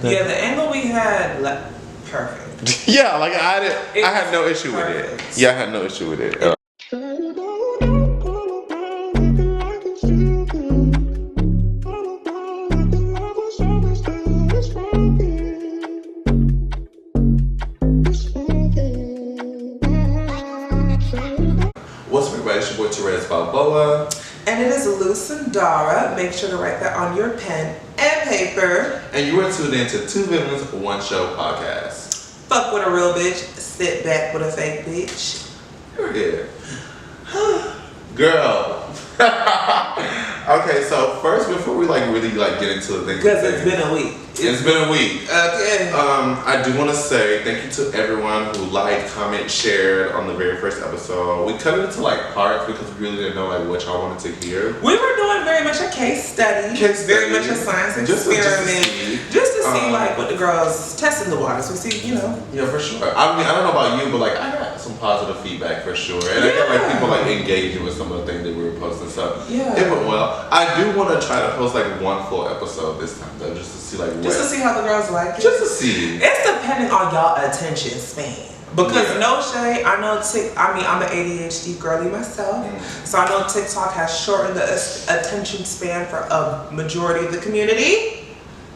Yeah, the angle we had, perfect. Yeah, like I had no issue with it. Yeah, I had no issue with it. What's up, everybody? It's your boy Therese Balboa. And it is Lucindara. Make sure to write that on your pen and paper. And you are tuned in to Two Villains, One Show podcast. Fuck with a real bitch, sit back with a fake bitch. Period. Girl. Okay, so first, before we really get into the things, because it's been a week. It's been a week. Okay. I do want to say thank you to everyone who liked, commented, shared on the very first episode. We cut it into parts because we really didn't know what y'all wanted to hear. We were doing very much a case study. Very much a science experiment. Just to see what the girls testing the waters. We see, Yeah, for sure. I mean, I don't know about you, but I got some positive feedback for sure. And I got people engaging with some of the things that we were posting. So it went well. I do want to try to post one full episode this time though, just to see just to see how the girls like it. Just to see. It's depending on y'all attention span. Because no shade, I know I'm an ADHD girly myself, so I know TikTok has shortened the attention span for a majority of the community.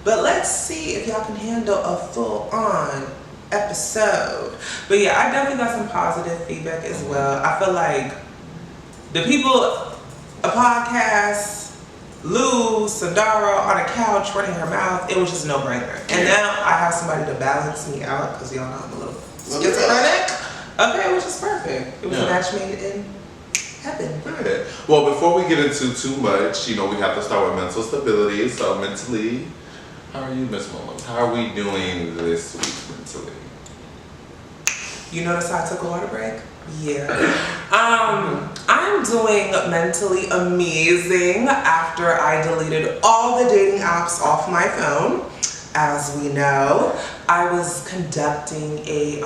But let's see if y'all can handle a full-on episode. But yeah, I definitely got some positive feedback as well. I feel like the people, a podcast, Lou, Sandara on a couch running her mouth, it was just a no-brainer. And now I have somebody to balance me out, because y'all know I'm a little schizophrenic. Okay, it was just perfect. It was a match made in heaven. Good. Well, before we get into too much, we have to start with mental stability. So mentally, how are you, Miss Mullins? How are we doing this week mentally? You notice I took a water break? Yeah. I'm doing mentally amazing after I deleted all the dating apps off my phone. As we know, I was conducting a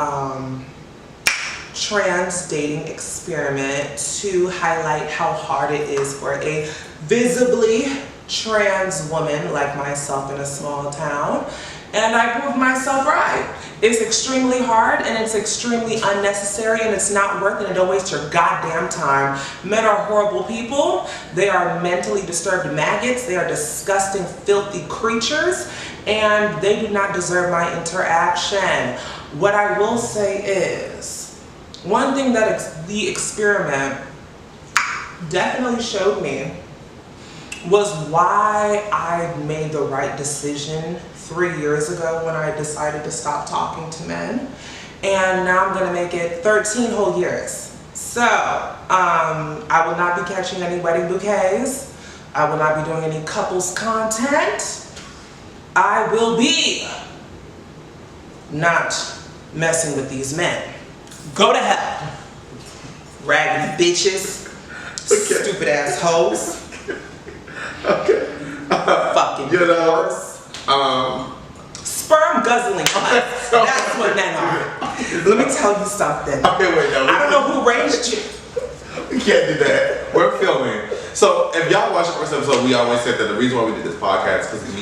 trans dating experiment to highlight how hard it is for a visibly trans woman like myself in a small town. And I proved myself right. It's extremely hard and it's extremely unnecessary and it's not worth it. And don't waste your goddamn time. Men are horrible people. They are mentally disturbed maggots. They are disgusting, filthy creatures. And they do not deserve my interaction. What I will say is, one thing that the experiment definitely showed me was why I made the right decision 3 years ago when I decided to stop talking to men. And now I'm gonna make it 13 whole years. So, I will not be catching any wedding bouquets. I will not be doing any couples content. I will be not messing with these men. Go to hell. Raggedy bitches. Stupid ass hoes. Okay. Fucking whores. Sperm guzzling us. That's what men are. Let me tell you something. Okay, wait, no. I don't know who raised you. We can't do that. We're filming. So if y'all watch the first episode, we always said that the reason why we did this podcast is because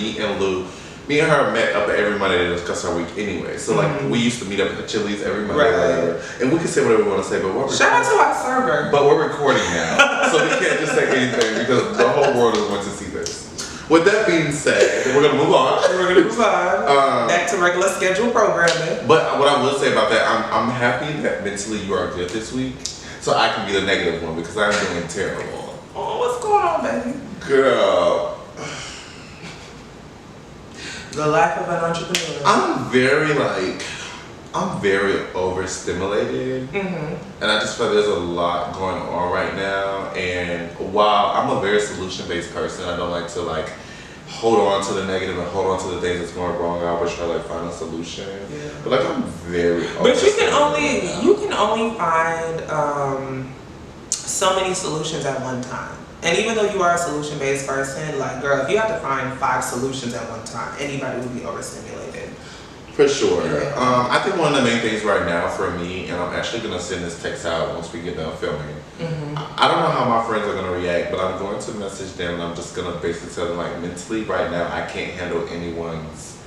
me and her met up every Monday to discuss our week anyway. So we used to meet up at the Chili's every Monday, whatever. And we can say whatever we want to say, but shout out to our server. But we're recording now, so we can't just say anything because the whole world is going to see this. With that being said, we're gonna move on. Back to regular scheduled programming. But what I will say about that, I'm happy that mentally you are good this week, so I can be the negative one because I'm doing terrible. Oh, what's going on, baby? Girl. The life of an entrepreneur. I'm very overstimulated. And I just feel there's a lot going on right now. And while I'm a very solution-based person, I don't like to hold on to the negative and hold on to the things that's going wrong. I always try to find a solution. Yeah. But I'm very But you can only find so many solutions at one time. And even though you are a solution-based person, girl, if you have to find 5 solutions at one time, anybody would be overstimulated. For sure. Yeah. I think one of the main things right now for me, and I'm actually going to send this text out once we get done filming. I don't know how my friends are going to react, but I'm going to message them and I'm just going to basically tell them, mentally right now, I can't handle anyone's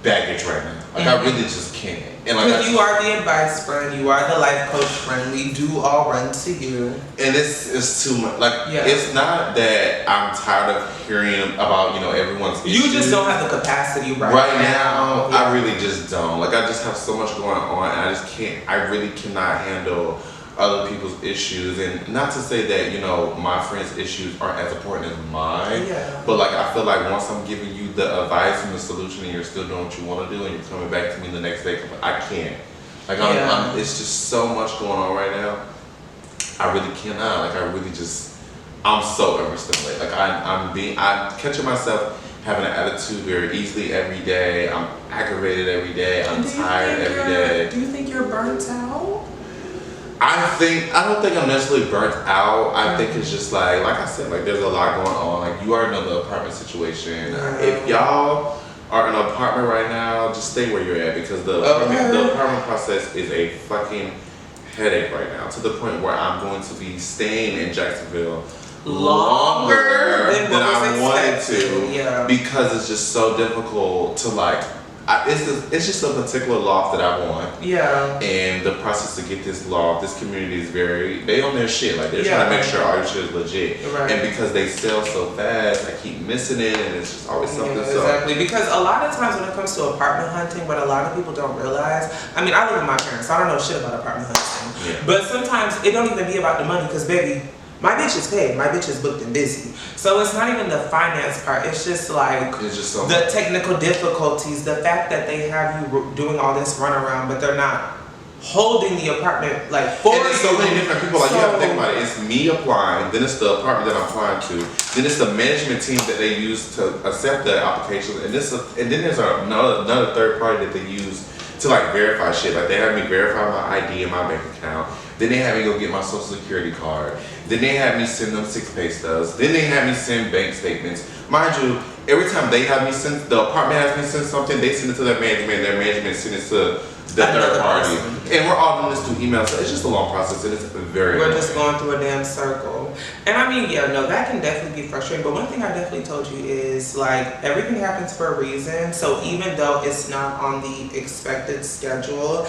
baggage right now. Like I really just can't. And like Because you are the advice friend, you are the life coach friend. We do all run to you. And it's too much. Like Yeah. it's not that I'm tired of hearing about everyone's You issues. just don't have the capacity Right now, Yeah. I really just don't. Like I just have so much going on, and I just can't. I really cannot handle other people's issues. And not to say that my friends' issues aren't as important as mine. Yeah. But like I feel like once I'm giving you the advice and the solution, and you're still doing what you want to do, and you're coming back to me the next day, I can't. Like it's just so much going on right now. I really cannot. Like I really just. I'm so overstimulated. Like I'm catching myself having an attitude very easily every day. I'm aggravated every day. I'm tired every day. Do you think you're burnt out? I don't think I'm necessarily burnt out. I think it's just like I said, like there's a lot going on. Like you already know the apartment situation. Yeah. If y'all are in an apartment right now, just stay where you're at because the apartment process is a fucking headache right now, to the point where I'm going to be staying in Jacksonville longer than I wanted to, because it's just so difficult to it's just a particular loft that I want. Yeah. And the process to get this loft, this community is they on their shit. Like they're trying to make sure all your shit is legit. Right. And because they sell so fast, I keep missing it, and it's just always something. Exactly. Because a lot of times when it comes to apartment hunting, what a lot of people don't realize, I mean, I live with my parents, so I don't know shit about apartment hunting. Yeah. But sometimes it don't even be about the money, because baby, my bitch is paid. My bitch is booked and busy. So it's not even the finance part. It's just the technical difficulties, the fact that they have you doing all this runaround, but they're not holding the apartment for and there's so many different people. Like you have to think about it. It's me applying, then it's the apartment that I'm applying to, then it's the management team that they use to accept the applications, and then there's another third party that they use to verify shit. Like they have me verify my ID and my bank account. Then they have me go get my social security card. Then they have me send them 6 pay stubs. Then they have me send bank statements. Mind you, every time they have me send, the apartment has me send something, they send it to their management, their management sends it to the third party. And we're all doing this through email, so it's just a long process, and it's very We're just going through a damn circle. And I mean, that can definitely be frustrating. But one thing I definitely told you is, everything happens for a reason. So even though it's not on the expected schedule,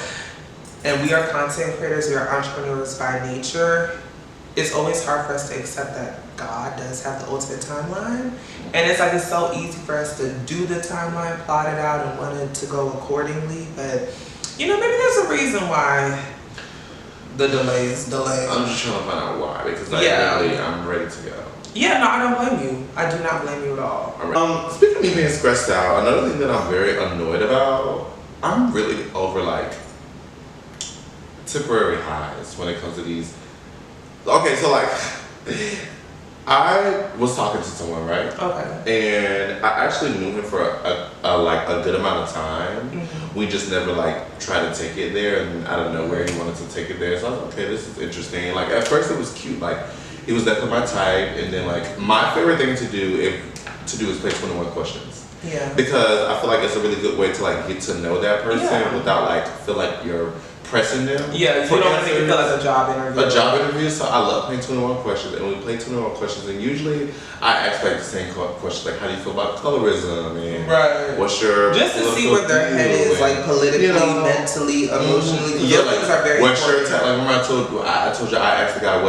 and we are content creators, we are entrepreneurs by nature, it's always hard for us to accept that God does have the ultimate timeline. And it's so easy for us to do the timeline, plot it out, and want it to go accordingly. But, maybe there's a reason why the delay is delayed. I'm just trying to find out why, because I'm ready to go. Yeah, no, I don't blame you. I do not blame you at all. Right. Speaking of me being stressed out, another thing that I'm very annoyed about, I'm really over temporary highs when it comes to these. Okay, so I was talking to someone, right? Okay. And I actually knew him for a good amount of time. Mm-hmm. We just never tried to take it there, and out of nowhere he wanted to take it there. So I was like, okay, this is interesting. At first it was cute. He was definitely my type, and then my favorite thing to do is play 21 questions. Yeah. Because I feel like it's a really good way to get to know that person without feel like you're pressing them. Yeah, you don't want to make it feel like a job interview. A job interview, so I love playing 21 questions, and we play 21 questions, and usually I ask the same questions, how do you feel about colorism, and what's your just to see where their head is, politically, mentally, emotionally. Those things are very what's important. your type? Remember I told you I asked the guy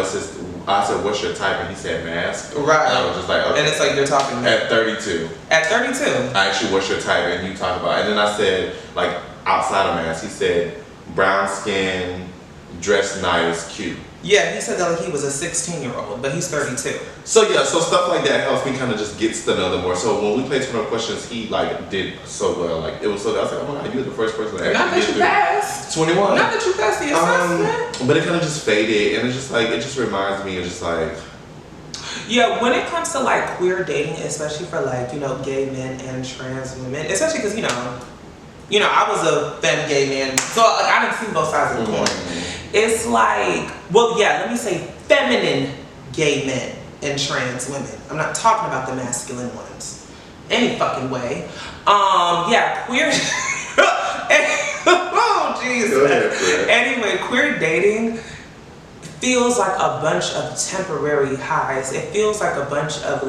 I said, what's your type? And he said mask. Right. And I was just okay. And it's you're talking at 32. At 32. I asked you what's your type, and you talked about it. And then I said, outside of mask, he said brown skin, dress nice, cute. Yeah, he said that he was a 16-year-old, but he's 32. So stuff like that helps me kind of just get to know them more. So when we played 21 questions, he did so well. It was so. I was like, oh my god, you're the first person that actually did you passed. 21. Not that you passed the assessment. But it kind of just faded, and it's just it just reminds me of just Yeah, when it comes to queer dating, especially for gay men and trans women, especially because I was a femme gay man, so I didn't see both sides of the coin. It's let me say feminine gay men and trans women. I'm not talking about the masculine ones. Any fucking way. Queer. Oh, jeez. Anyway, queer dating feels like a bunch of temporary highs. It feels like a bunch of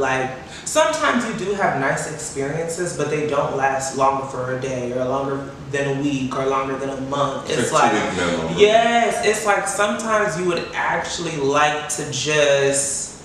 sometimes you do have nice experiences, but they don't last longer for a day or longer than a week or longer than a month. It's like, yes, it's like sometimes you would actually like to just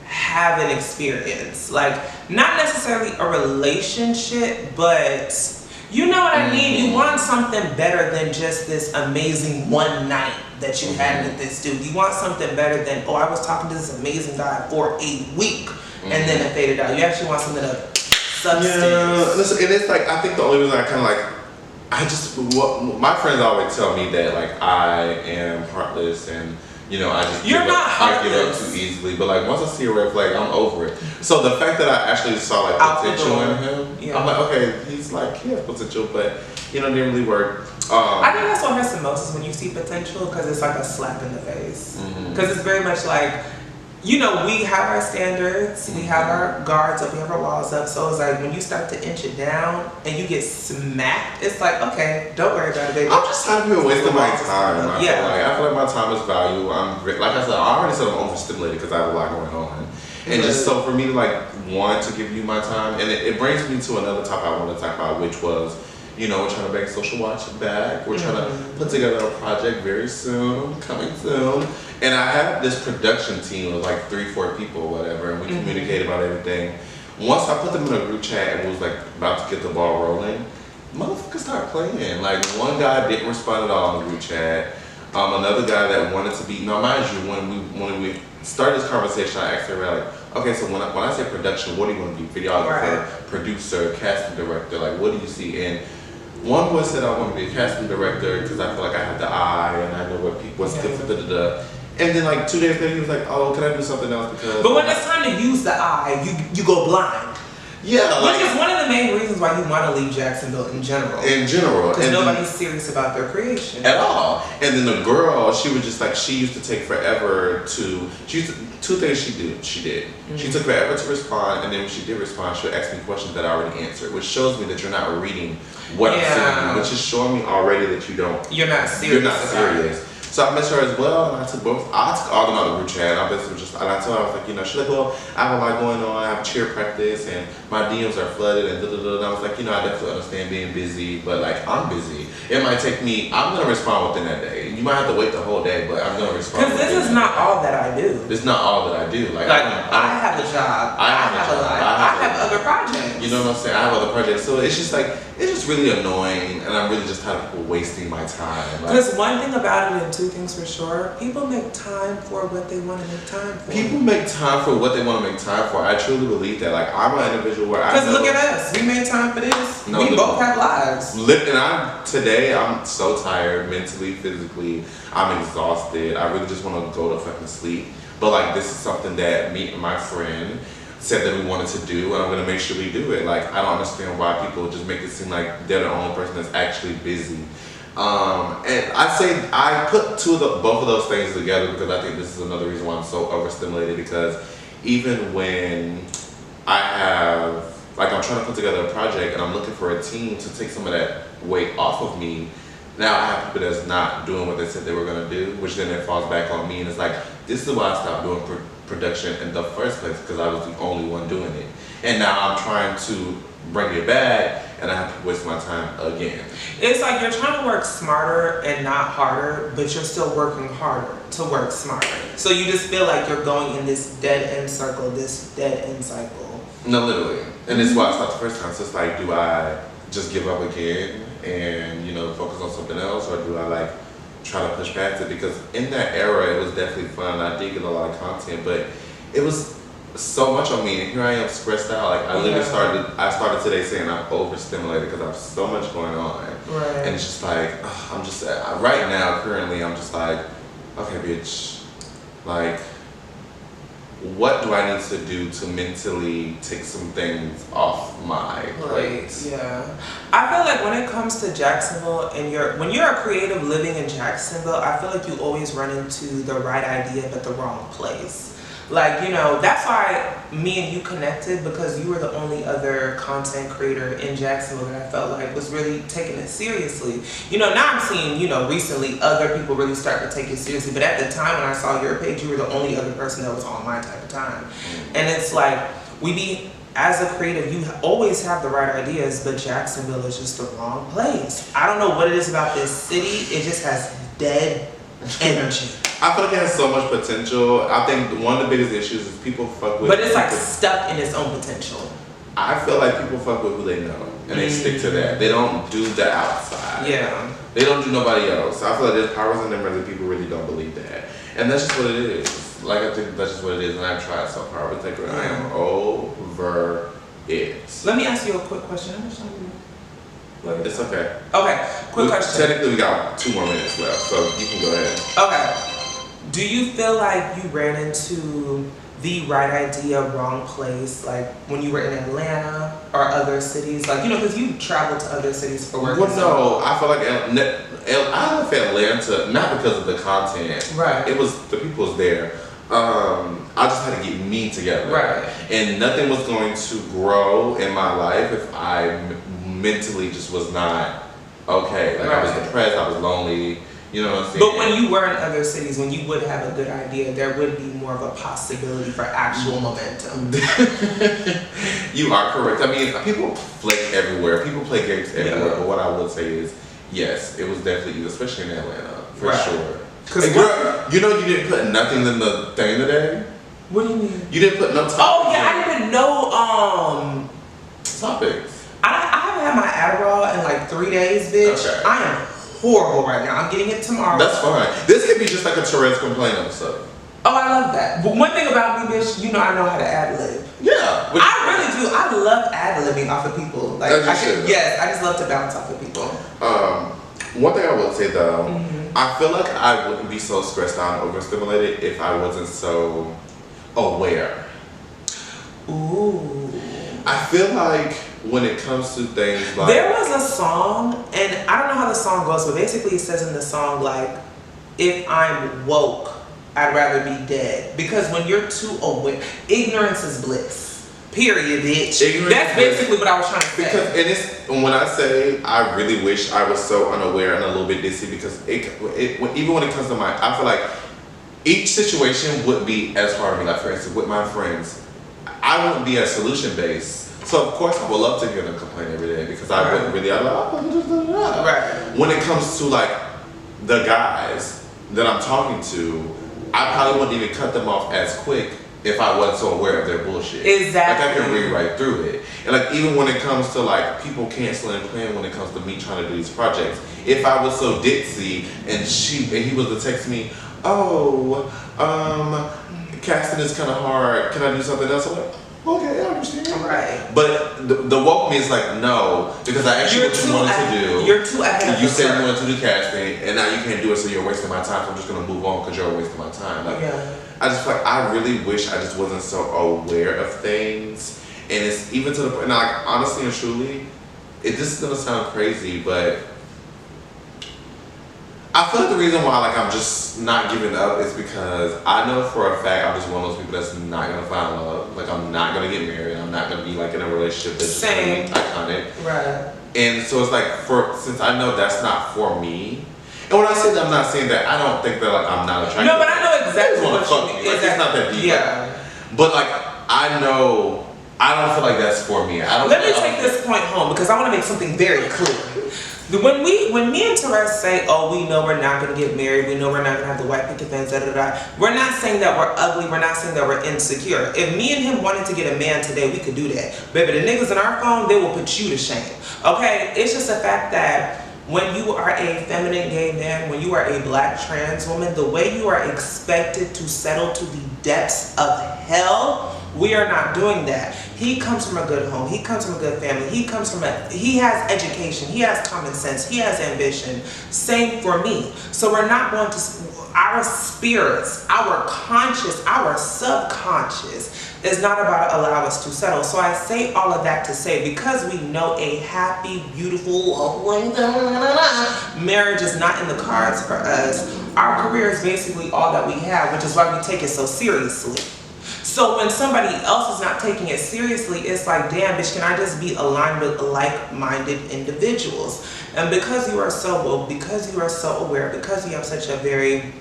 have an experience. Like, not necessarily a relationship, but you know what I mean? You want something better than just this amazing one night that you had with this dude. You want something better than, oh, I was talking to this amazing guy for a week and then it faded out. You actually want something of substance. Yeah, listen, and it's like, I think the only reason I kind of like, my friends always tell me that like I am heartless and you know, I just You're not heartless. I give up too easily. But like once I see a red flag, I'm over it. So the fact that I actually saw like potential in him, I'm like, okay, he's like, he has potential, but you know, didn't really work. I think that's what hurts the most is when you see potential, because it's like a slap in the face. Because it's very much like, you know, we have our standards, we have our guards up, we have our walls up. So it's like when you start to inch it down and you get smacked, it's like, okay, don't worry about it, baby. I'm just tired of people wasting my time. I feel like my time is valuable. Like I said, I already said I'm overstimulated because I have a lot going on. And just so for me to like want to give you my time, and it brings me to another topic I want to talk about, which was, you know, we're trying to bring Social Watch back. We're trying to put together a project very soon, coming soon. And I have this production team of like 3-4 people or whatever, and we communicate about everything. Once I put them in a group chat and was like about to get the ball rolling, motherfuckers start playing. Like one guy didn't respond at all in the group chat. Another guy that wanted to be, now mind you, when we started this conversation, I asked her like, okay, so when I say production, what do you want to be? Videographer, producer, casting director, like what do you see? And one boy said I want to be a casting director because I feel like I have the eye and I know what's good for da-da-da. And then like 2 days later he was like, oh, can I do something else? Because but when it's time to use the eye, you go blind. Yeah, which is one of the main reasons why you want to leave Jacksonville in general. Because nobody's serious about their creation at all. And then the girl, she was just like, she used to take forever to. Two things she did. She took forever to respond, and then when she did respond, she would ask me questions that I already answered, which shows me that you're not reading what I'm saying, which is showing me already that you don't. You're not serious. You're not serious. So I missed her as well, and I took all them out of the group chat, and I basically and I told her, I was like, you know, she's like, well, I have a lot going on, I have cheer practice, and my DMs are flooded, and da-da-da, and I was like, you know, I definitely understand being busy, but like, I'm busy. It might take me, I'm gonna respond within that day. You might have to wait the whole day, but I'm gonna respond. Because this is not all that I do. It's not all that I do. Like I have a job, I have a life, I have other projects. You know what I'm saying? I have other projects, so it's just like, it's just really annoying, and I'm really just tired of people wasting my time. Because one thing about it, and two things for sure, people make time for what they want to make time for. People make time for what they want to make time for. I truly believe that. Like, I'm an individual where because look at us, we made time for this. No, we both have lives. And today I'm so tired, mentally, physically. I'm exhausted. I really just want to go to fucking sleep. But like, this is something that me and my friend said that we wanted to do, and I'm gonna make sure we do it. Like, I don't understand why people just make it seem like they're the only person that's actually busy. And I put both of those things together because I think this is another reason why I'm so overstimulated, because even when I'm trying to put together a project and I'm looking for a team to take some of that weight off of me, now I have people that's not doing what they said they were gonna do, which then it falls back on me, and it's like, this is why I stopped doing production in the first place, because I was the only one doing it. And now I'm trying to bring it back, and I have to waste my time again. It's like you're trying to work smarter and not harder, but you're still working harder to work smarter. So you just feel like you're going in this dead end circle, this dead end cycle. No, literally. And this is why I stopped the first time. So it's like, do I just give up again and, you know, focus on something else, or do I like try to push past it? Because in that era, it was definitely fun. I did get a lot of content, but it was so much on me, and here I am stressed out. Like, I literally started today saying I'm overstimulated because I have so much going on. Right. And it's just like, I'm just, right now, currently, I'm just like, okay, bitch, like, what do I need to do to mentally take some things off my plate? Yeah. I feel like when it comes to Jacksonville, and when you're a creative living in Jacksonville, I feel like you always run into the right idea but the wrong place. Like, you know, that's why me and you connected, because you were the only other content creator in Jacksonville that I felt like was really taking it seriously. You know, now I'm seeing, you know, recently other people really start to take it seriously, but at the time when I saw your page, you were the only other person that was on my type of time. And it's like, as a creative, you always have the right ideas, but Jacksonville is just the wrong place. I don't know what it is about this city. It just has dead energy. I feel like it has so much potential. I think one of the biggest issues is people fuck with. But it's like stuck in its own potential. I feel like people fuck with who they know, and they stick to that. They don't do the outside. Yeah. They don't do nobody else. I feel like there's powers and numbers that people really don't believe that, and that's just what it is. Like I think that's just what it is, and I've tried so far. But I am over it. Let me ask you a quick question. How much time do you? It's okay. Okay, quick question. Technically, we got 2 more minutes left, so you can go ahead. Okay. Do you feel like you ran into the right idea, wrong place, like when you were in Atlanta or other cities? Like, because you traveled to other cities for work. Well, no, I feel like I left Atlanta not because of the content. Right. It was the people was there. I just had to get me together. Right. And nothing was going to grow in my life if I mentally just was not okay. Like I was depressed, I was lonely. You know what I'm saying? But when you were in other cities, when you would have a good idea, there would be more of a possibility for actual momentum. You are correct. I mean, people flake everywhere. People play games everywhere. Yeah. But what I would say is, yes, it was definitely you, especially in Atlanta, for sure. Hey, girl, you didn't put nothing in the thing today? What do you mean? You didn't put no topics. Oh, yeah, I didn't know, topics. I haven't had my Adderall in like 3 days, bitch. Okay. I am horrible right now. I'm getting it tomorrow. That's fine. This could be just like a Tourette's complaint episode. Oh, I love that. But one thing about me, bitch, I know how to ad-lib. Yeah. I really do. I love ad-libbing off of people. Like, yes, I just love to bounce off of people. One thing I would say though, I feel like I wouldn't be so stressed out and overstimulated if I wasn't so aware. Ooh. I feel like when it comes to things like... There was a song, and I don't know how the song goes, but basically it says in the song, like, if I'm woke, I'd rather be dead. Because when you're too aware, ignorance is bliss. Period, bitch. That's basically what I was trying to say. Because it is, when I say I really wish I was so unaware and a little bit dizzy, because even when it comes to I feel like each situation would be as hard for me. Like for instance, with my friends, I wouldn't be as solution based. So of course I would love to hear them complain every day because I wouldn't really. I'd like, right. When it comes to like the guys that I'm talking to, I probably wouldn't even cut them off as quick if I wasn't so aware of their bullshit. Exactly. Like I can read right through it. And like even when it comes to like people canceling and playing when it comes to me trying to do these projects, if I was so ditzy and he was to text me, casting is kind of hard, can I do something else? I'm like, okay, I understand. Right. But the woke me is like, no, because I actually what you wanted to do. You're too ahead of You said you wanted to do casting, and now you can't do it, so you're wasting my time, so I'm just going to move on because you're wasting my time. Like, I just feel like I really wish I just wasn't so aware of things. And it's even to the point, like, honestly and truly, this is going to sound crazy, but I feel like the reason why like I'm just not giving up is because I know for a fact I'm just one of those people that's not gonna find love. Like I'm not gonna get married. I'm not gonna be like in a relationship that's just gonna be iconic. Right. And so it's like since I know that's not for me. And when I say that, I'm not saying that I don't think that like I'm not attracted. No, but I know exactly what you mean. Like, it's not that deep. Yeah. Like, but like I know I don't feel like that's for me. Let me take this point home because I want to make something very clear. When me and Therese say, oh, we know we're not going to get married, we know we're not going to have the white picket fence, we're not saying that we're ugly, we're not saying that we're insecure. If me and him wanted to get a man today, we could do that. Baby, the niggas in our phone, they will put you to shame. Okay? It's just the fact that when you are a feminine gay man, when you are a black trans woman, the way you are expected to settle to the depths of hell, we are not doing that. He comes from a good home. He comes from a good family. He has education. He has common sense. He has ambition. Same for me. So we're not going to, our spirits, our conscious, our subconscious is not about to allow us to settle. So I say all of that to say, because we know a happy, beautiful, marriage is not in the cards for us, our career is basically all that we have, which is why we take it so seriously. So when somebody else is not taking it seriously, it's like, damn, bitch, can I just be aligned with like-minded individuals? And because you are so woke, because you are so aware, because you have such a very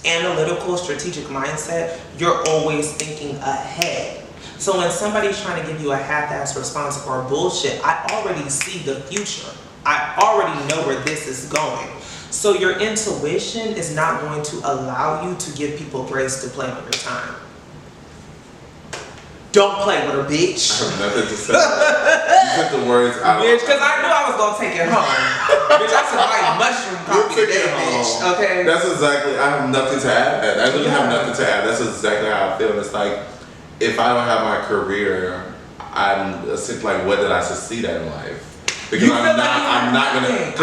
analytical, strategic mindset, you're always thinking ahead. So when somebody's trying to give you a half-ass response or bullshit, I already see the future. I already know where this is going. So your intuition is not going to allow you to give people grace to play on your time. Don't play with her, bitch. I have nothing to say. You took the words out. Bitch, because I knew I was going to take it home. Bitch, I said like mushroom coffee today, bitch. Okay? That's exactly, I have nothing to add. I really have nothing to add. That's exactly how I feel. It's like, if I don't have my career, I'm like, what did I succeed at in life? Because I'm not gonna get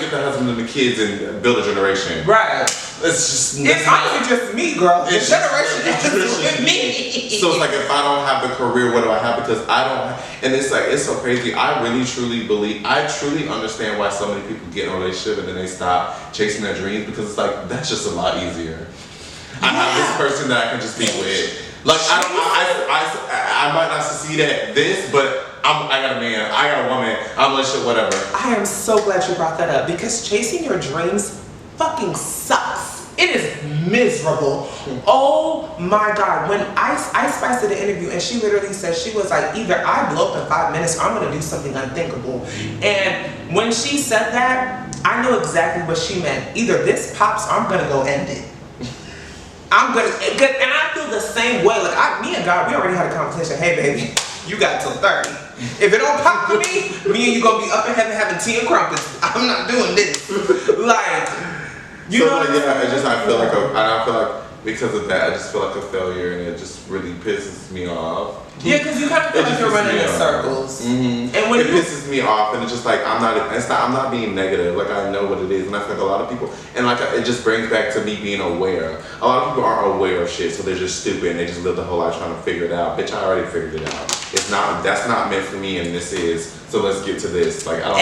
the husband and the kids and build a generation. Right. It's honestly just me, girl. The generation is with me. So it's like, if I don't have the career, what do I have? Because I don't. And it's like, it's so crazy. I really truly believe. I truly understand why so many people get in a relationship and then they stop chasing their dreams, because it's like, that's just a lot easier. I have this person that I can just be with. Like, I might not succeed at this, but I got a man, I got a woman, I'm a shit, whatever. I am so glad you brought that up, because chasing your dreams fucking sucks. It is miserable. Oh my God. When Ice Spice did an interview and she literally said, she was like, either I blow up in 5 minutes or I'm gonna do something unthinkable. And when she said that, I know exactly what she meant. Either this pops or I'm gonna go end it. I'm gonna, and I feel the same way. Like, me and God, we already had a conversation. Hey, baby, you got till 30. If it don't pop for me and you gonna be up in heaven having tea and crumpets. I'm not doing this. Like, you know. I feel like because of that, I just feel like a failure, and it just really pisses me off. Yeah, because you kind of feel like you're running in circles. Mm-hmm. And when it pisses me off, and it's just like, I'm not being negative. Like, I know what it is, and I feel like a lot of people, and like, it just brings back to me being aware. A lot of people aren't aware of shit, so they're just stupid, and they just live the whole life trying to figure it out. Bitch, I already figured it out. That's not meant for me, and this is. So let's get to this. Like, I don't.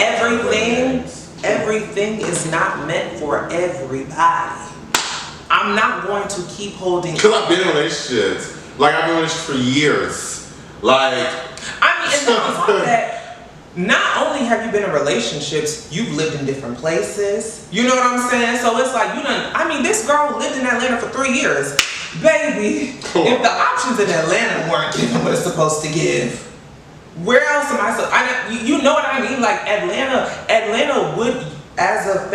Everything is not meant for everybody. I'm not going to keep holding. Because I've been in relationships. Like, I've been in relationships for years. Like, I mean, and then on top of that, not only have you been in relationships, you've lived in different places. You know what I'm saying? So it's like, this girl lived in Atlanta for 3 years. Baby, if the options in Atlanta weren't giving what it's supposed to give, where else am I? You know what I mean? Like, Atlanta would, as a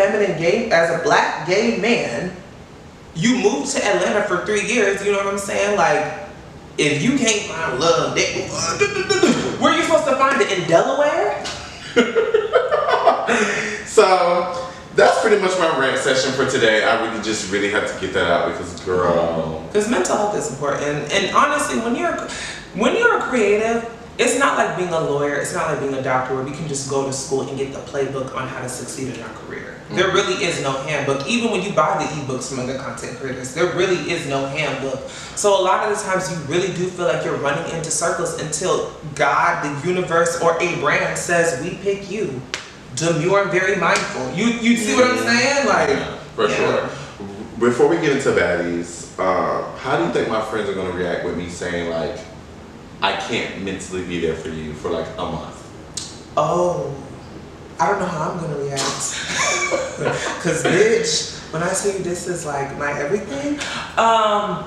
black gay man, you moved to Atlanta for 3 years, you know what I'm saying? Like, if you can't find love, where are you supposed to find it? In Delaware? So, that's pretty much my rant session for today. I really had to get that out because, girl. Because mental health is important. And honestly, when you're a creative, it's not like being a lawyer, it's not like being a doctor where we can just go to school and get the playbook on how to succeed in our career. Mm-hmm. There really is no handbook. Even when you buy the ebooks from other content creators, there really is no handbook. So a lot of the times you really do feel like you're running into circles until God, the universe, or a brand says, we pick you. Demure and very mindful. You see what I'm saying? Like, for sure. Before we get into baddies, how do you think my friends are going to react with me saying, like, I can't mentally be there for you for like a month? Oh, I don't know how I'm gonna react. Cause bitch, when I tell you this is like my everything, I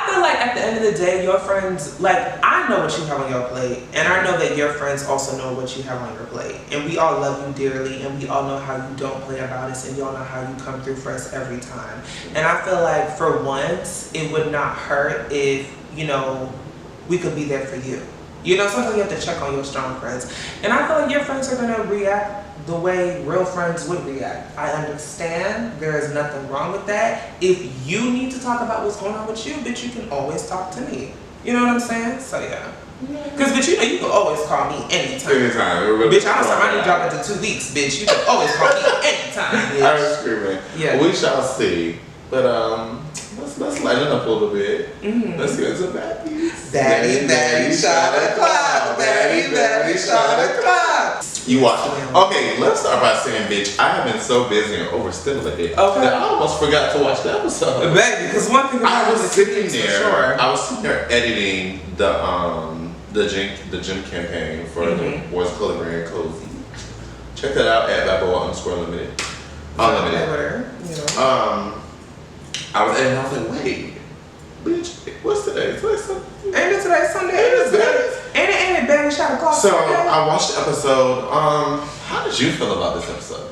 feel like at the end of the day, your friends, like, I know what you have on your plate, and I know that your friends also know what you have on your plate, and we all love you dearly, and we all know how you don't play about us, and y'all know how you come through for us every time. And I feel like for once, it would not hurt if, we could be there for you. Sometimes you have to check on your strong friends. And I feel like your friends are gonna react the way real friends would react. I understand there is nothing wrong with that. If you need to talk about what's going on with you, bitch, you can always talk to me. You know what I'm saying? So yeah. Because, bitch, you can always call me anytime. Anytime. Bitch, I don't start my new job after 2 weeks, bitch. You can always call me anytime, bitch. I was screaming. Yeah. We shall see. But, let's lighten up a little bit. Mm-hmm. Let's get into baddies. Daddy, shot a clock. Daddy, shot a clock. You watch it. Okay, let's start by saying, bitch, I have been so busy and overstimulated that I almost forgot to watch the episode. Baby, because one thing I was sitting there editing the gym campaign for the Boys Clothing brand Cozy. Check that out at @Balboa_Unlimited. Unlimited. I was editing, I was like, wait, bitch, try to call So Sergey? I watched the episode. How did you feel about this episode?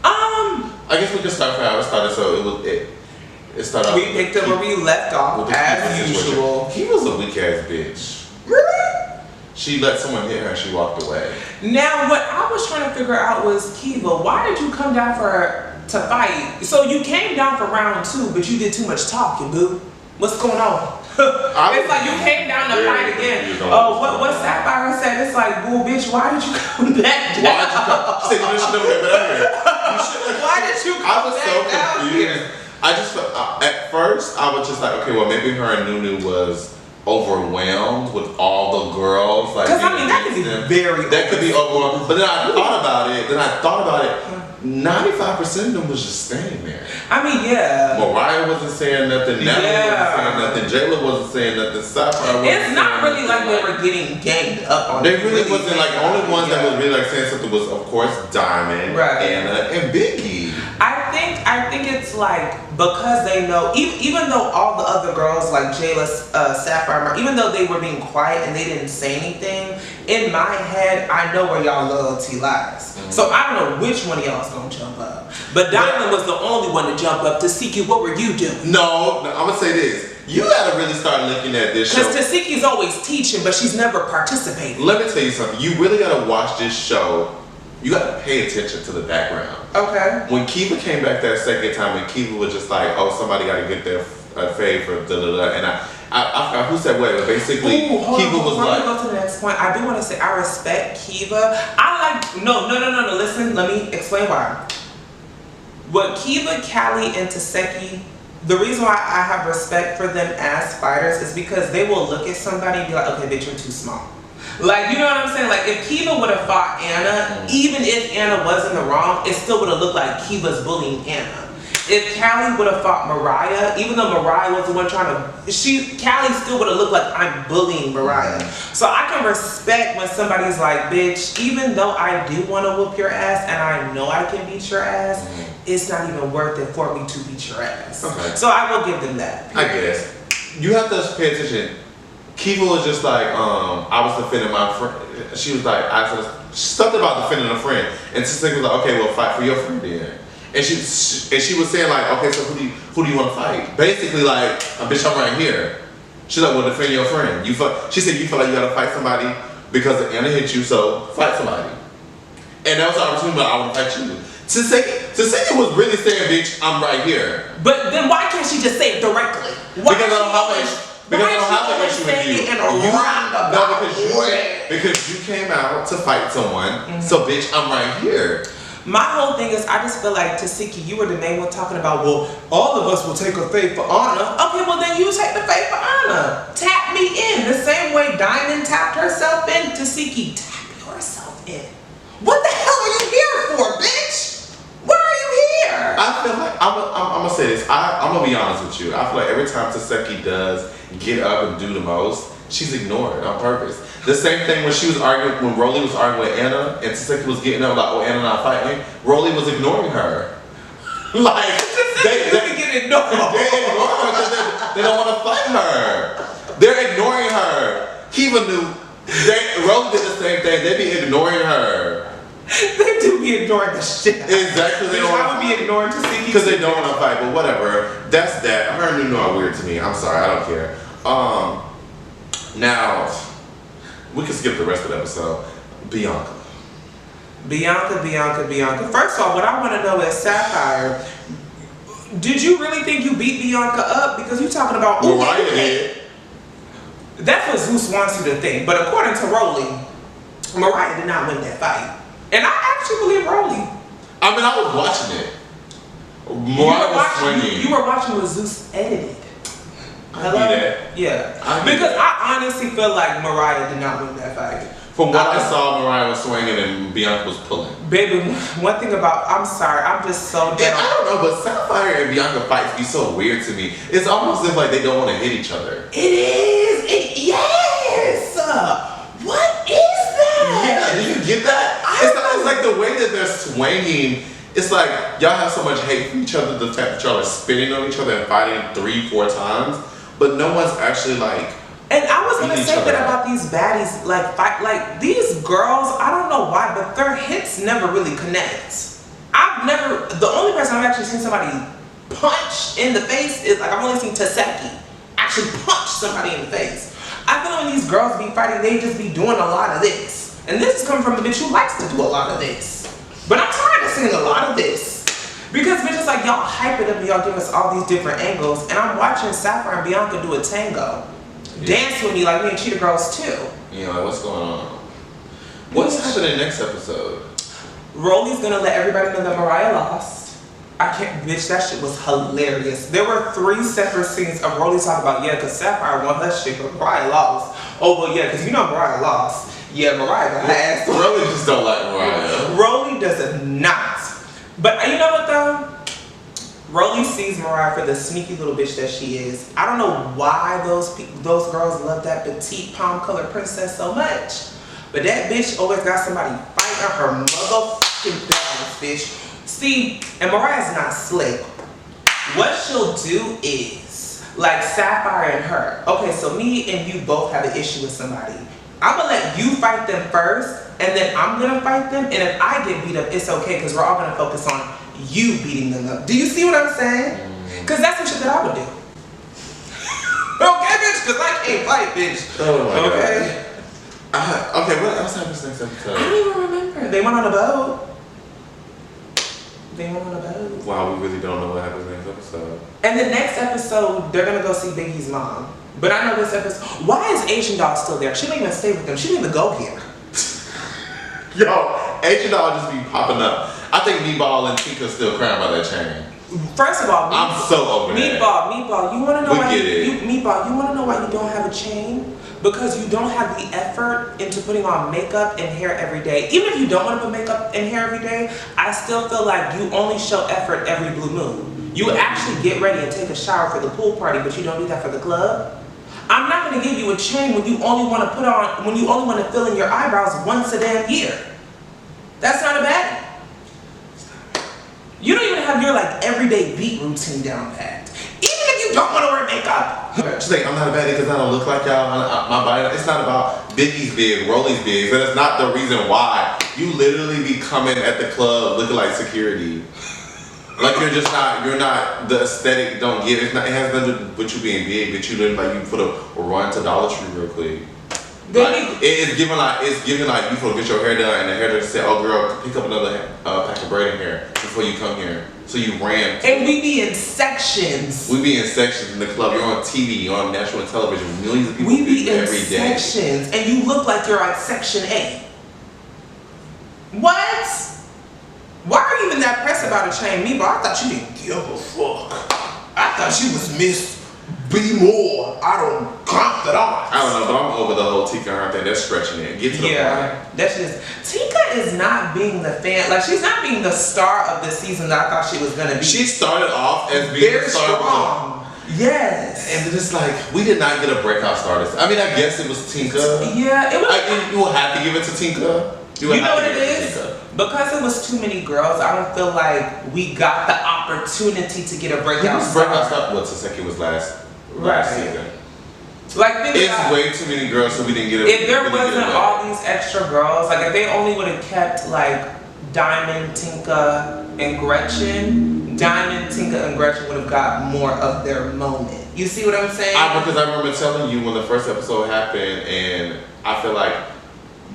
I guess we can start from how it started. So it started off. We picked up where we left off with the as Kiva situation. usual. He was a weak ass bitch. Really? She let someone hit her and she walked away. Now, what I was trying to figure out was, Kiva, why did you come down to fight? So you came down for round 2, but you did too much talking, boo. What's going on? It's like you came down to fight again. Oh, what Sapphire said, it's like, boo, bitch, why did you come back down? Why did you come? She said you should have been down here. Why did you come I was back so down confused. here? I just felt, at first I was just like, okay, well maybe her and Nunu was overwhelmed with all the girls. Like, because I mean, that could be very. That could be overwhelmed. But then I thought about it. 95% of them was just standing there. I mean, yeah. Mariah wasn't saying nothing. Natalie wasn't saying nothing. Jayla wasn't saying nothing. Sapphire wasn't It's not really like they were getting ganged up on. They really wasn't like the only ones that was really like saying something was of course Diamond, Anna, and Biggie. I think it's like because they know even though all the other girls like Jayla, Sapphire, even though they were being quiet and they didn't say anything, in my head I know where y'all loyalty lies. Mm-hmm. So I don't know which one of y'all's gonna jump up. But Diamond was the only one to jump up. Tasiki, what were you doing? No, I'm gonna say this. You gotta really start looking at this show. Because Tasiki's always teaching, but she's never participating. Let me tell you something. You really gotta watch this show. You gotta pay attention to the background. Okay. When Kiva came back that second time, and Kiva was just like, "Oh, somebody gotta get their fave for da da da," and I forgot who said what, but basically Kiva was like. Before we go to the next point, I do want to say I respect Kiva. No. Listen, let me explain why. What Kiva, Callie, and Taseki, the reason why I have respect for them as fighters is because they will look at somebody and be like, okay, bitch, you're too small. Like, you know what I'm saying? Like, if Kiva would have fought Anna, even if Anna was in the wrong, it still would have looked like Kiva's bullying Anna. If Callie would have fought Mariah, even though Mariah was the one trying to, Callie still would have looked like I'm bullying Mariah. So I can respect when somebody's like, bitch, even though I do want to whoop your ass and I know I can beat your ass, it's not even worth it for me to beat your ass. Okay. So I will give them that. I guess. You have to pay attention. Kiva was just like, I was defending my friend. She was like, I said something about defending a friend. And Taseki was like, okay, well, fight for your friend then. And she was saying like, okay, so who do you want to fight? Basically like, bitch, I'm right here. She's like, well, defend your friend. She said you feel like you gotta fight somebody because Anna hit you, so fight somebody. And that was the opportunity, but I want to fight you. Taseki was really saying, bitch, I'm right here. But then why can't she just say it directly? Why because I don't have an issue. Because I don't have an issue with you. Because you came out to fight someone, so bitch, I'm right here. My whole thing is, I just feel like, Taseki, you were the main one talking about, well, all of us will take a fade for Anna. Okay, well then you take the fade for Anna. Tap me in. The same way Diamond tapped herself in, Taseki, tap yourself in. What the hell are you here for, bitch? Why are you here? I feel like, I'm gonna say this, I'm gonna be honest with you. I feel like every time Taseki does get up and do the most, she's ignored on purpose. The same thing when she was arguing, when Rolly was arguing with Anna, and Taseki was getting up like, oh, Anna not fighting. Rolly was ignoring her. Like, they get ignored. They ignore her because they don't want to fight her. They're ignoring her. Kiva knew. Rolly did the same thing. They be ignoring her. They do be ignoring the shit. Exactly. I would be ignoring Taseki because they don't want to fight. But whatever. That's that. Her and Nunu are weird to me. I'm sorry. I don't care. Now. We can skip the rest of the episode. Bianca. First of all, what I want to know is, Sapphire, did you really think you beat Bianca up? Because you're talking about... Mariah did. That's what Zeus wants you to think. But according to Rolly, Mariah did not win that fight. And I actually believe Rolly. I mean, I was watching it. Mariah was swinging. You were watching what Zeus edited. Hello? That. Yeah. Because I honestly feel like Mariah did not win that fight. From what I saw, Mariah was swinging and Bianca was pulling. Baby, one thing about, I'm sorry, I'm just so dead. I don't know, but Sapphire and Bianca fights be so weird to me. It's almost as if like they don't want to hit each other. It is. Yes. What is that? Yeah, do you get that? It's like the way that they're swinging. It's like y'all have so much hate for each other. The fact that y'all are spitting on each other and fighting 3-4 times, but no one's actually like And I was gonna Beat each say other that up. about these baddies, like these girls, I don't know why, but their hips never really connect. The only person I've actually seen somebody punch in the face is like, I've only seen Taseki actually punch somebody in the face. I feel like when these girls be fighting, they just be doing a lot of this. And this is coming from the bitch who likes to do a lot of this. But I'm tired of seeing a lot of this. Because bitches like, y'all hype it up and y'all give us all these different angles. And I'm watching Sapphire and Bianca do a tango. Dance with me like me and Cheetah Girls too. You know, like, what's going on? What's happening next episode? Rolly's gonna let everybody know that Mariah lost. I can't, bitch, that shit was hilarious. There were 3 separate scenes of Rolly talking about, yeah, because Sapphire won her shit, but Mariah lost. Oh, well, yeah, because you know Mariah lost. Yeah, Mariah got her ass. Rolly just don't like Mariah. Rolly does not. But you know what though? Rolly sees Mariah for the sneaky little bitch that she is. I don't know why those girls love that petite palm colored princess so much. But that bitch always got somebody fighting her motherfucking balance, bitch. See, and Mariah's not slick. What she'll do is, like Sapphire and her. Okay, so me and you both have an issue with somebody. I'm gonna let you fight them first, and then I'm gonna fight them. And if I get beat up, it's okay, because we're all gonna focus on you beating them up. Do you see what I'm saying? Because that's some shit that I would do. Okay, bitch, because I can't fight, bitch. Oh my okay. God. Okay, what else happens next I episode? don't even remember. They went on a boat. They went on a boat. Wow, we really don't know what happens next episode. And the next episode, they're gonna go see Biggie's mom. But I know this episode. Why is Asian Doll still there? She didn't even stay with them. She didn't even go here. Yo, Asian Doll just be popping up. I think Meatball and Tika still crying by that chain. First of all, I'm so over that. Meatball, you wanna know We why get it. Meatball, you wanna know why you don't have a chain? Because you don't have the effort into putting on makeup and hair every day. Even if you don't want to put makeup and hair every day, I still feel like you only show effort every blue moon. You actually get ready and take a shower for the pool party, but you don't do that for the club. I'm not gonna give you a chain when you only want to fill in your eyebrows once a damn year. That's not a baddie. You don't even have your like everyday beat routine down pat. Even if you don't want to wear makeup. She's like, I'm not a baddie because I don't look like y'all. My body, it's not about Biggie's big, Rolly's big. That's not the reason why. You literally be coming at the club looking like security. Like you're not, the aesthetic don't get it. It has nothing to do with you being big, but you look like you put a run to Dollar Tree real quick. Like, it's giving like you go get your hair done and the hairdresser said, oh girl, pick up another pack of braiding hair before you come here. So you ran. And we be in sections. We be in sections in the club. You're on TV, you're on national television. Millions of people We be in every day. sections, and you look like you're on section 8. What? Why are you even that pressed about a chain? Me, but I thought you didn't give a fuck. I thought you was Miss Be More. I don't confidant. I don't know, but I'm over the whole Tika and her thing. They're stretching it. Get to the point. That's just Tika is not being the fan. Like she's not being the star of the season that I thought she was gonna be. She started off as being very the star. strong. Yes. And it's just like, we did not get a breakout star. I mean, I guess it was Tinka. Yeah, it was. You will have to give it to Tinka. You know what it is? Because it was too many girls, I don't feel like we got the opportunity to get a breakout star. Well, Taseki was last Right. season. Like, think It's about, way too many girls, so we didn't get it. if there wasn't all these extra girls, like if they only would have kept like Diamond, Tinka, and Gretchen, Diamond, Tinka, and Gretchen would have got more of their moment. You see what I'm saying? Because I remember telling you when the first episode happened, and I feel like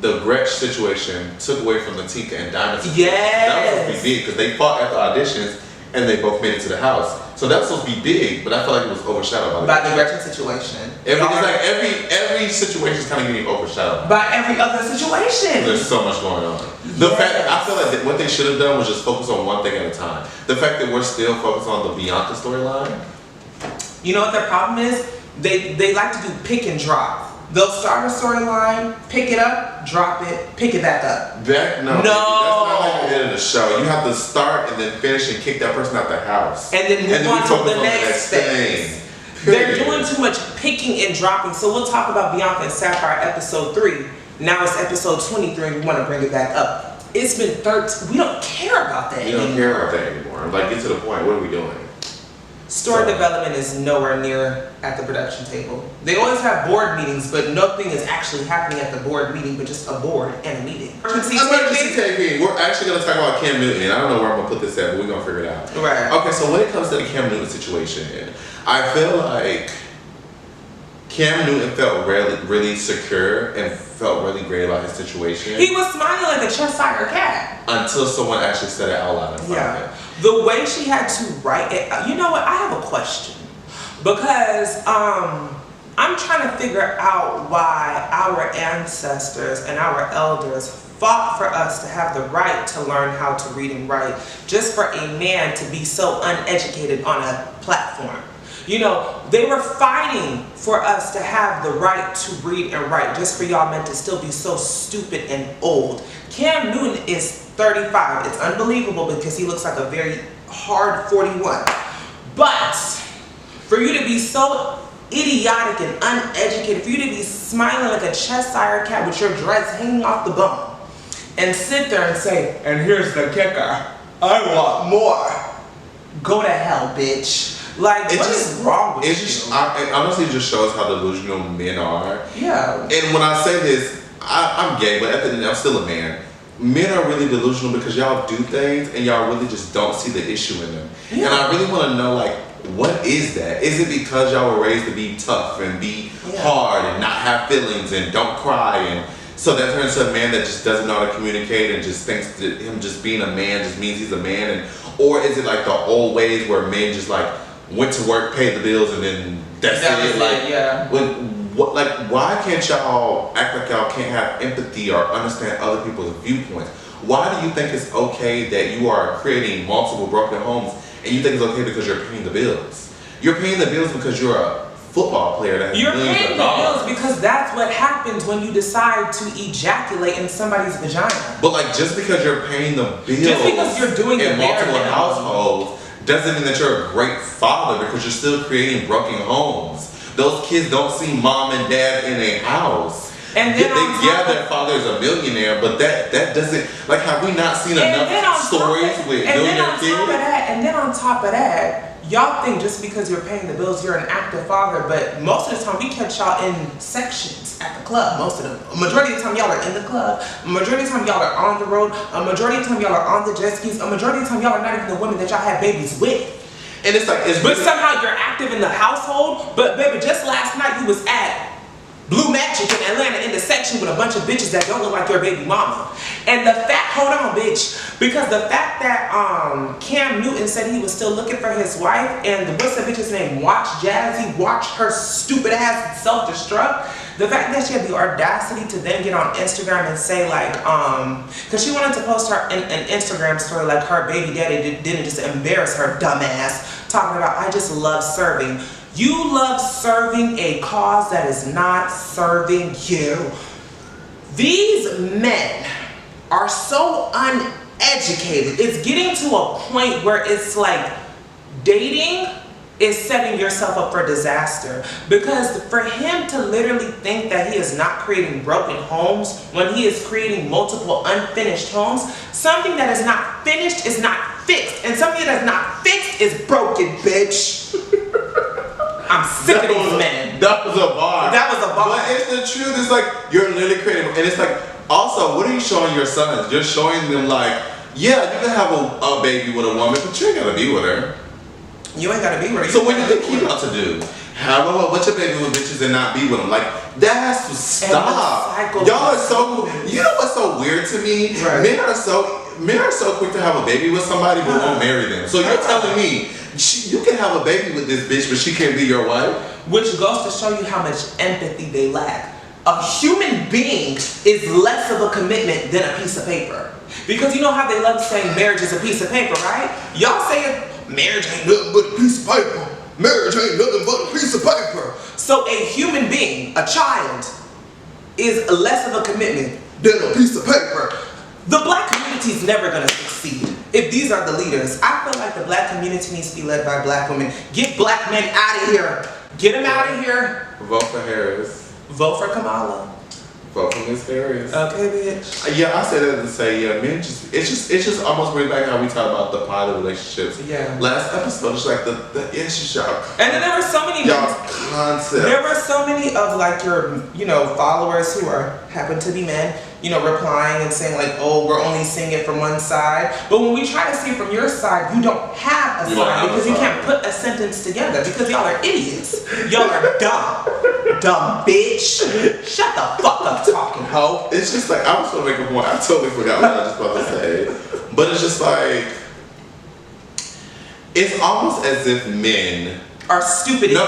the Gretch situation took away from the Tinka and Diamond situation. Yes. That was supposed to be big because they fought at the auditions and they both made it to the house. So that was supposed to be big, but I feel like it was overshadowed by the Gretchen situation. Every situation is kind of getting overshadowed by every other situation. There's so much going on. The fact that I feel like what they should have done was just focus on one thing at a time. The fact that we're still focused on the Bianca storyline. You know what their problem is? They like to do pick and drop. They'll start a storyline, pick it up, drop it, pick it back up. No. That's not like the end of the show. You have to start and then finish and kick that person out the house. And then move on to the next thing. They're doing too much picking and dropping. So we'll talk about Bianca and Sapphire episode 3. Now it's episode 23 and we want to bring it back up. It's been 13. We don't care about that anymore. We don't care about that anymore. Like, get to the point. What are we doing? Store So- development is nowhere near at the production table. They always have board meetings, but nothing is actually happening at the board meeting, but just a board and a meeting. Emergency taping. We're actually going to talk about Cam Newton. I don't know where I'm going to put this at, but we're going to figure it out. Right. Okay, so when it comes to the Cam Newton situation, I feel like Cam Newton felt really secure and felt really great about his situation. He was smiling like a Cheshire cat. Until someone actually said it out loud in front of him. The way she had to write it, you know what? I have a question. Because I'm trying to figure out why our ancestors and our elders fought for us to have the right to learn how to read and write, just for a man to be so uneducated on a platform. You know, they were fighting for us to have the right to read and write, just for y'all men to still be so stupid and old. Cam Newton is 35. It's unbelievable because he looks like a very hard 41. But for you to be so idiotic and uneducated, for you to be smiling like a Cheshire cat with your dress hanging off the bone, and sit there and say, and here's the kicker, I want more. Go to hell, bitch. Like, what is wrong with you? It honestly just shows how delusional men are. Yeah. And when I say this, I'm gay, but at the end, I'm still a man. Men are really delusional because y'all do things and y'all really just don't see the issue in them. Yeah. And I really want to know, like, what is that? Is it because y'all were raised to be tough and be hard and not have feelings and don't cry, and so that turns to a man that just doesn't know how to communicate and just thinks that him just being a man just means he's a man? And or is it like the old ways where men just like went to work, paid the bills, and then that's it? Like, yeah. Why can't y'all act like y'all can't have empathy or understand other people's viewpoints? Why do you think it's okay that you are creating multiple broken homes and you think it's okay because you're paying the bills? You're paying the bills because you're a football player that has You're millions paying of the dollars. bills because that's what happens when you decide to ejaculate in somebody's vagina. But like, just because you're paying the bills, Just because you're doing the in bare multiple minimum. households, doesn't mean that you're a great father because you're still creating broken homes. Those kids don't see mom and dad in a house. And then on top their father is a millionaire, but that doesn't, like, have we not seen enough stories with millionaire kids? And then on top of that, y'all think just because you're paying the bills, you're an active father, but most of the time we catch y'all in sections at the club, most of them. A majority of the time y'all are in the club, a majority of the time y'all are on the road, a majority of the time y'all are on the jet skis, a majority of the time y'all are not even the women that y'all had babies with. And it's like, But somehow you're active in the household. But baby, just last night you was at Blue Magic in Atlanta in the section with a bunch of bitches that don't look like your baby mama. And the fact, hold on, bitch, because the fact that Cam Newton said he was still looking for his wife, and what's the bitch's name? Watch Jazzy, watch her stupid ass self-destruct. The fact that she had the audacity to then get on Instagram and say like, because she wanted to post her an Instagram story like her baby daddy didn't just embarrass her dumb ass, talking about, I just love serving. You love serving a cause that is not serving you. These men are so uneducated. It's getting to a point where it's like dating is setting yourself up for disaster. Because for him to literally think that he is not creating broken homes when he is creating multiple unfinished homes, something that is not finished is not fixed. And something that is not fixed is broken, bitch. I'm sick of these men. That was a bar. That was a bar. But it's the truth. It's like, you're literally creating, and it's like, also, what are you showing your sons? You're showing them like, yeah, you can have a baby with a woman, but you ain't gotta be with her. You ain't gotta be with her. So what do you think he about to do? Have a bunch of baby with bitches and not be with them? Like, that has to stop. Y'all are so, you know what's so weird to me? Right. Men are so quick to have a baby with somebody but won't marry them. So you're telling me you can have a baby with this bitch but she can't be your wife? Which goes to show you how much empathy they lack. A human being is less of a commitment than a piece of paper. Because you know how they love saying marriage is a piece of paper, right? Y'all saying marriage ain't nothing but a piece of paper. Marriage ain't nothing but a piece of paper. So a human being, a child, is less of a commitment than a piece of paper. The black community is never gonna succeed if these are the leaders. I feel like the black community needs to be led by black women. Get black men out of here. Get them out of here. Vote for Harris. Vote for Kamala. Vote for Miss Harris. Okay, bitch. Yeah, I say that to say, yeah, men it's just almost brings back how we talk about the pilot relationships. Yeah. Last episode, it's like the issues y'all. And then there were so many y'all concepts. There were so many of like your, followers who happen to be men, replying and saying like, oh, we're only seeing it from one side. But when we try to see it from your side, you don't have a side because you can't put a sentence together because y'all are idiots. Y'all are dumb bitch. Shut the fuck up talking hoe. It's just like, I was going to make a point. I totally forgot what I was just about to say. But it's just like, it's almost as if men are stupid. No,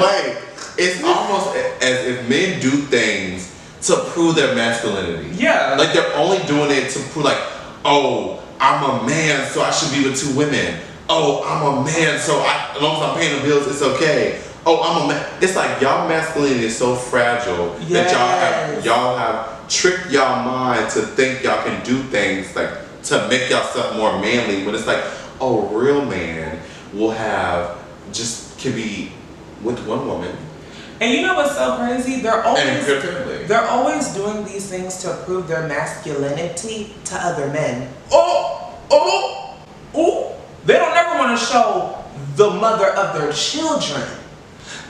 wait. It's almost as if men do things to prove their masculinity. Yeah. Like they're only doing it to prove like, oh, I'm a man, so I should be with two women. Oh, I'm a man, so as long as I'm paying the bills, it's okay. Oh, I'm a man. It's like y'all masculinity is so fragile that y'all have tricked y'all mind to think y'all can do things like to make yourself more manly. But it's like, oh, real man will can be with one woman. And you know what's so crazy? They're always doing these things to prove their masculinity to other men. Oh! They don't ever want to show the mother of their children.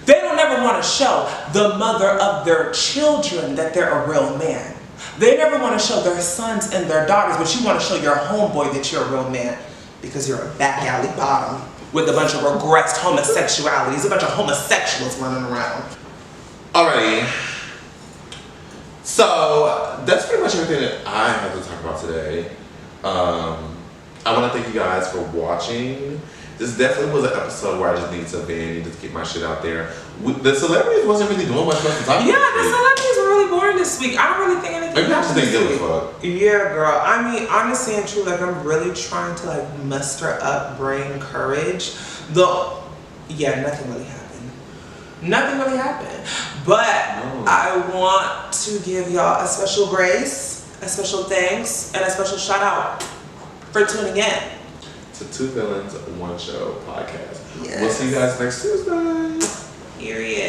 They don't ever want to show the mother of their children that they're a real man. They never want to show their sons and their daughters, but you want to show your homeboy that you're a real man because you're a back alley bottom with a bunch of regressed homosexualities, a bunch of homosexuals running around. Alrighty. So that's pretty much everything that I have to talk about today. I want to thank you guys for watching. This definitely was an episode where I just needed to vent and just get my shit out there. The celebrities wasn't really doing much for us to talk about. Yeah, the celebrities were really boring this week. I don't really think anything Maybe I just happened didn't this give a week. fuck. Yeah, girl. I mean, honestly and truly, like, I'm really trying to, like, muster up brain courage. Nothing really happened. Nothing really happened. But I want to give y'all a special grace, a special thanks, and a special shout out for tuning in to Two Villains, One Show podcast. Yes. We'll see you guys next Tuesday. Period.